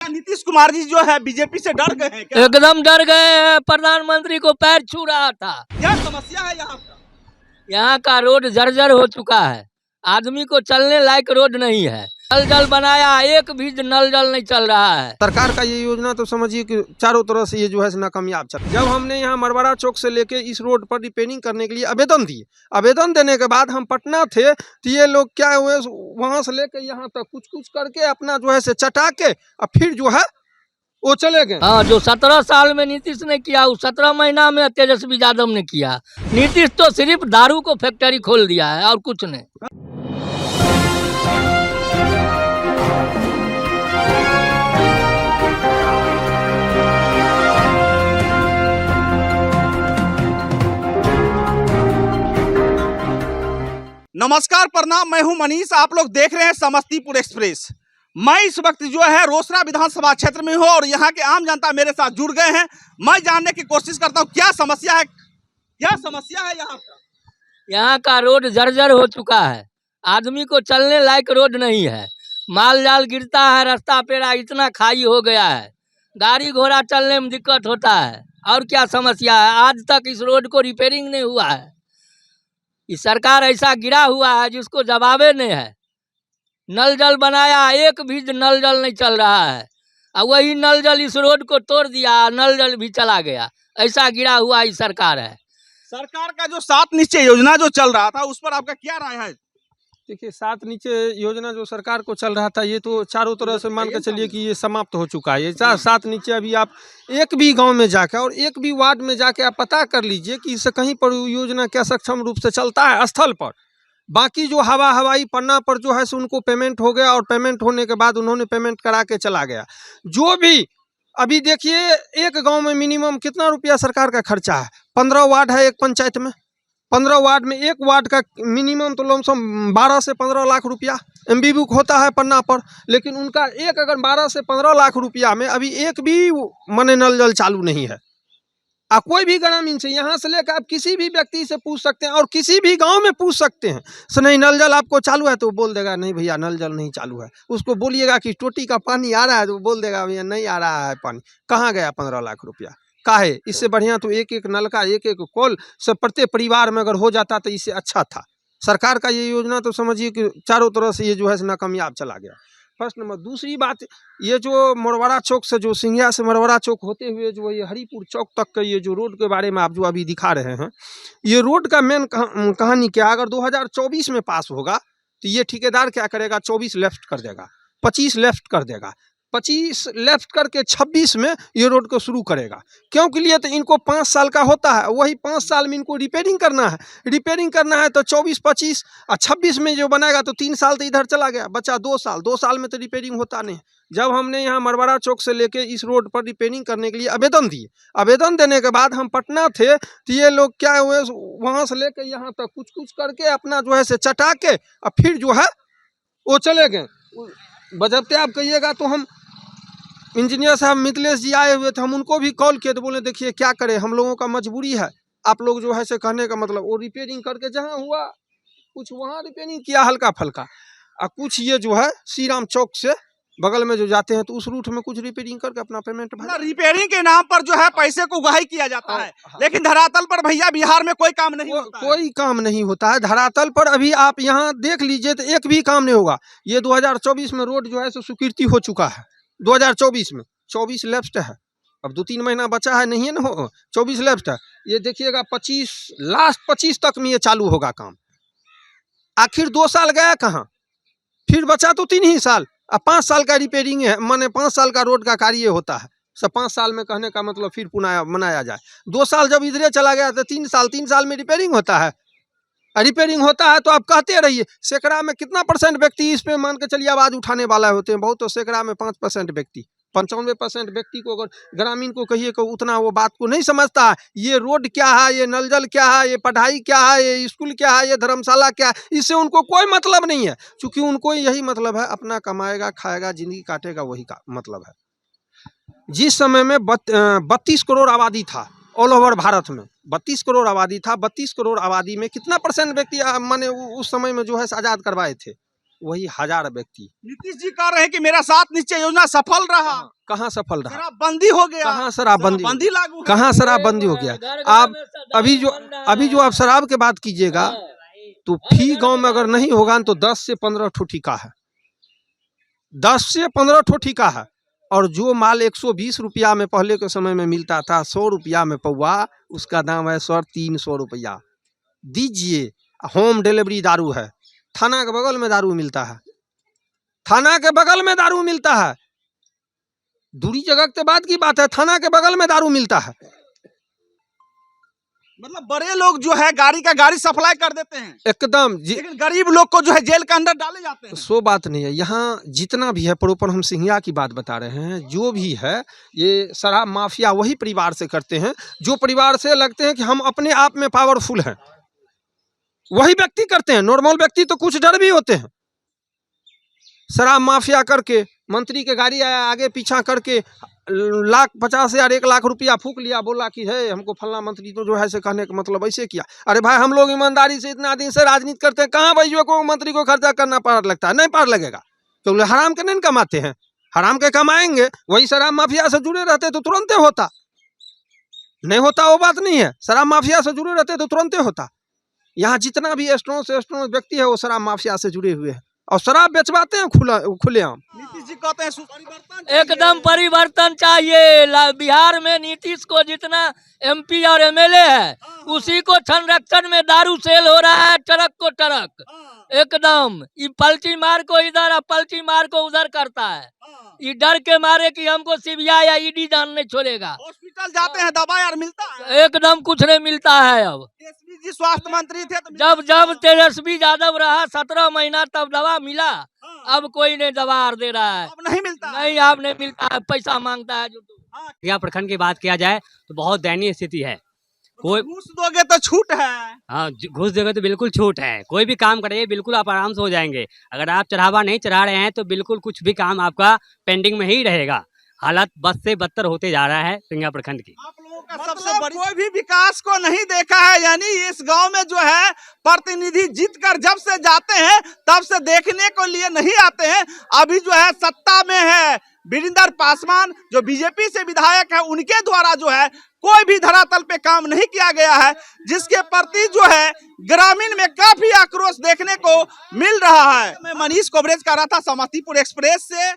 नीतीश कुमार जी जो है बीजेपी से डर गए हैं क्या? एकदम डर गए हैं। प्रधानमंत्री को पैर छू रहा था। क्या समस्या है यहाँ का? यहाँ का रोड जर्जर हो चुका है। आदमी को चलने लायक रोड नहीं है। नल जल बनाया, एक भी नल जल नहीं चल रहा है। सरकार का ये योजना तो समझिए कि चारों तरह से ये जो है नाकामयाब चल। जब हमने यहाँ मरवाड़ा चौक से लेके इस रोड पर रिपेयरिंग करने के लिए आवेदन दिए, आवेदन देने के बाद हम पटना थे तो ये लोग क्या हुए, वहाँ से लेके यहाँ तक कुछ कुछ करके अपना जो है चटा के और फिर जो है वो चले गए। हाँ, जो 17 साल में नीतीश ने किया, उस 17 महीना में तेजस्वी यादव ने किया। नीतीश तो सिर्फ दारू को फैक्ट्री खोल दिया है और कुछ नहीं। नमस्कार, प्रणाम। मैं हूं मनीष। आप लोग देख रहे हैं समस्तीपुर एक्सप्रेस। मैं इस वक्त जो है रोसड़ा विधानसभा क्षेत्र में हूं और यहां के आम जनता मेरे साथ जुड़ गए हैं। मैं जानने की कोशिश करता हूं क्या समस्या है यहां का। यहाँ का रोड जर्जर हो चुका है। आदमी को चलने लायक रोड नहीं है। माल जाल गिरता है, रास्ता पेड़ा इतना खाई हो गया है, गाड़ी घोड़ा चलने में दिक्कत होता है। और क्या समस्या है? आज तक इस रोड को रिपेयरिंग नहीं हुआ है। इस सरकार ऐसा गिरा हुआ है जिसको जवाबे नहीं है। नल जल बनाया, एक भी नल जल नहीं चल रहा है। और वही नल जल इस रोड को तोड़ दिया, नल जल भी चला गया। ऐसा गिरा हुआ इस सरकार है। सरकार का जो 7 निश्चय योजना जो चल रहा था उस पर आपका क्या राय है? देखिए, 7 नीचे योजना जो सरकार को चल रहा था ये तो चारों तरह से मान के चलिए कि ये समाप्त हो चुका है। ये 7 नीचे अभी आप एक भी गांव में जाकर और एक भी वार्ड में जाके आप पता कर लीजिए कि इससे कहीं पर योजना क्या सक्षम रूप से चलता है स्थल पर। बाकी जो हवाई पन्ना पर जो है उनको पेमेंट हो गया और पेमेंट होने के बाद उन्होंने पेमेंट करा के चला गया। जो भी अभी देखिए, एक गाँव में मिनिमम कितना रुपया सरकार का खर्चा है। 15 वार्ड है एक पंचायत में, 15 वार्ड में एक वार्ड का मिनिमम तो लमसम 12 से 15 लाख रुपया MB बुक होता है पन्ना पर। लेकिन उनका एक अगर 12 से 15 लाख रुपया में अभी एक भी मने नल जल चालू नहीं है। आप कोई भी ग्रामीण से यहाँ से लेकर आप किसी भी व्यक्ति से पूछ सकते हैं और किसी भी गांव में पूछ सकते हैं सर नहीं नल जल आपको चालू है, तो वो बोल देगा नहीं भैया नल जल नहीं चालू है। उसको बोलिएगा कि टोटी का पानी आ रहा है तो वो बोल देगा भैया नहीं आ रहा है पानी। कहाँ गया 15 लाख रुपया? काहे? इससे बढ़िया तो एक एक नलका एक एक कॉल सब प्रत्येक परिवार में अगर हो जाता तो इससे अच्छा था। सरकार का ये योजना तो समझिए कि चारों तरह से ये जो है नाकामयाब चला गया। First number. दूसरी बात, ये जो मरवाड़ा चौक से जो सिंघिया से मरवाड़ा चौक होते हुए जो ये हरिपुर चौक तक का ये जो रोड के बारे में आप जो अभी दिखा रहे हैं, ये रोड का मेन कहानी क्या? अगर 2024 में पास होगा तो ये ठेकेदार क्या करेगा? 24 लेफ्ट कर देगा, 25 लेफ्ट कर देगा, 25 लेफ्ट करके 26 में ये रोड को शुरू करेगा। क्यों के लिए? तो इनको 5 साल का होता है, वही 5 साल में इनको रिपेयरिंग करना है। रिपेयरिंग करना है तो 24, 25 और 26 में जो बनाएगा तो 3 साल तो इधर चला गया, बचा 2 साल। 2 साल में तो रिपेयरिंग होता नहीं। जब हमने यहाँ मरवाड़ा चौक से लेके इस रोड पर रिपेयरिंग करने के लिए आवेदन दिए, आवेदन देने के बाद हम पटना थे तो ये लोग क्या हुए, वहाँ से लेके यहाँ तक कुछ कुछ करके अपना जो है चटा के और फिर जो है वो चले गए। बजबते आप कहिएगा तो हम इंजीनियर साहब मिथिलेश जी आए हुए थे, हम उनको भी कॉल किए तो बोले देखिए क्या करें, हम लोगों का मजबूरी है। आप लोग जो है कहने का मतलब वो रिपेयरिंग करके जहाँ हुआ कुछ वहाँ रिपेयरिंग किया हल्का फल्का, और कुछ ये जो है श्री राम चौक से बगल में जो जाते हैं तो उस रूट में कुछ रिपेयरिंग करके अपना पेमेंट भरा। रिपेयरिंग के नाम पर जो है पैसे को उगाही किया जाता है। लेकिन धरातल पर भैया बिहार में कोई काम नहीं होता है। कोई काम नहीं होता है धरातल पर। अभी आप यहाँ देख लीजिए तो एक भी काम नहीं होगा। ये 2024 में रोड जो है स्वीकृति हो चुका है। 2024 में 24 लेफ्ट है, अब 2-3 महीना बचा है, नहीं है ना हो, 24 लेफ्ट है। ये देखिएगा 25 लास्ट 25 तक में ये चालू होगा काम। आखिर 2 साल गया कहाँ? फिर बचा तो 3 ही साल। अब 5 साल का रिपेयरिंग है, माने 5 साल का रोड का कार्य होता है। सब 5 साल में कहने का मतलब फिर पुनः मनाया जाए। 2 साल जब इधरे चला गया तो 3 साल में रिपेयरिंग होता है। रिपेयरिंग होता है तो आप कहते रहिए सैकड़ा में कितना % व्यक्ति इस पे मान के चलिए आवाज़ उठाने वाला होते हैं। बहुत तो सैकड़ा में 5% व्यक्ति, 95% व्यक्ति को अगर ग्रामीण को कहिए कि उतना वो बात को नहीं समझता है। ये रोड क्या है, ये नल जल क्या है, ये पढ़ाई क्या है, ये स्कूल क्या है, ये धर्मशाला क्या है, इससे उनको कोई मतलब नहीं है। क्योंकि उनको यही मतलब है अपना कमाएगा खाएगा जिंदगी काटेगा, वही का मतलब है। जिस समय में 32 करोड़ आबादी था ऑल ओवर भारत में, 32 करोड़ आबादी था। 32 करोड़ आबादी में कितना % व्यक्ति माने उस समय में जो है आज़ाद करवाए थे? वही 1000 व्यक्ति। नीतीश जी कह रहे हैं कि मेरा 7 निश्चय योजना सफल रहा, कहाँ सफल रहा? शराबबंदी हो गया, कहाँ शराबबंदी? शराबबंदी लागू है। कहाँ शराबबंदी हो गया? आप अभी जो आप शराब की बात कीजिएगा तो फी गांव में अगर नहीं होगा तो 10 से 15 ठो ठिका है, 10 से 15 ठो ठिका है। और जो माल 120 रुपया में पहले के समय में मिलता था, 100 रुपया में पौवा, उसका दाम है सर 300 रुपया। दीजिए। होम डिलीवरी दारू है, थाना के बगल में दारू मिलता है, थाना के बगल में दारू मिलता है। दूरी जगह के बाद की बात है, थाना के बगल में दारू मिलता है। मतलब बड़े लोग जो है गाड़ी सप्लाई कर देते हैं एकदम लेकिन गरीब लोग को जो है जेल के अंदर डाले जाते हैं। सो बात नहीं है। यहाँ जितना भी है प्रॉपर हम सिंघिया की बात बता रहे हैं, जो भी है ये शराब माफिया वही परिवार से करते हैं, जो परिवार से लगते हैं कि हम अपने आप में पावरफुल हैं, वही व्यक्ति करते हैं। नॉर्मल व्यक्ति तो कुछ डर भी होते हैं। शराब माफिया करके मंत्री के गाड़ी आया आगे पीछा करके 1,50,000 1,00,000 रुपया फूक लिया, बोला कि है हमको फलना मंत्री, तो जो है से कहने का मतलब ऐसे किया। अरे भाई हम लोग ईमानदारी से इतना दिन से राजनीति करते हैं, कहाँ भाई को मंत्री को खर्चा करना पार लगता है? नहीं पार लगेगा, क्योंकि हराम के नहीं कमाते हैं, हराम के कमाएंगे। वही शराब माफिया से जुड़े रहते तो तुरंत होता, नहीं होता वो बात नहीं है। शराब माफिया से जुड़े रहते तो तुरंत होता। यहाँ जितना भी स्ट्रॉन्ग से स्ट्रॉन्ग व्यक्ति है वो शराब माफिया से जुड़े हुए हैं और शराब बेचवाते हैं खुलेआम। नीतीश जी कहते हैं परिवर्तन चाहिए। एकदम परिवर्तन चाहिए। बिहार में नीतीश को जितना MP और MLA है, उसी को संरक्षण में दारू सेल हो रहा है, ट्रक को ट्रक। एकदम ये पलटी मार को इधर और पलटी मार को उधर करता है। ये डर के मारे कि हमको CBI या ED जान नहीं छोड़ेगा। हॉस्पिटल जाते हैं दवा यार मिलता है? एकदम कुछ नहीं मिलता है। अब तेजस्वी जी स्वास्थ्य मंत्री थे तो जब तेजस्वी यादव रहा 17 महीना तब दवा मिला। अब कोई नहीं दवा दे रहा है, अब नहीं मिलता। नहीं अब नहीं मिलता है, पैसा मांगता है जो। सिंघिया प्रखंड की बात किया जाए तो बहुत दयनीय स्थिति है। कोई घूस दोगे तो छूट है। हाँ, घूस देगा तो बिल्कुल छूट है। कोई भी काम करिए बिल्कुल आप आराम से हो जाएंगे। अगर आप चढ़ावा नहीं चढ़ा रहे हैं तो बिल्कुल कुछ भी काम आपका पेंडिंग में ही रहेगा। हालत बद से बदतर होते जा रहा है सिंघिया प्रखंड की। आप लोगों का सबसे बड़ी कोई भी विकास को नहीं देखा है, यानी इस गांव में जो है प्रतिनिधि जीत कर जब से जाते हैं तब से देखने को लिए नहीं आते हैं। अभी जो है सत्ता में है वीरेंद्र पासवान, जो बीजेपी से विधायक है, उनके द्वारा जो है कोई भी धरातल पे काम नहीं किया गया है, जिसके प्रति जो है ग्रामीण में काफी आक्रोश देखने को मिल रहा है। मैं मनीष कवरेज कर रहा था समस्तीपुर एक्सप्रेस से।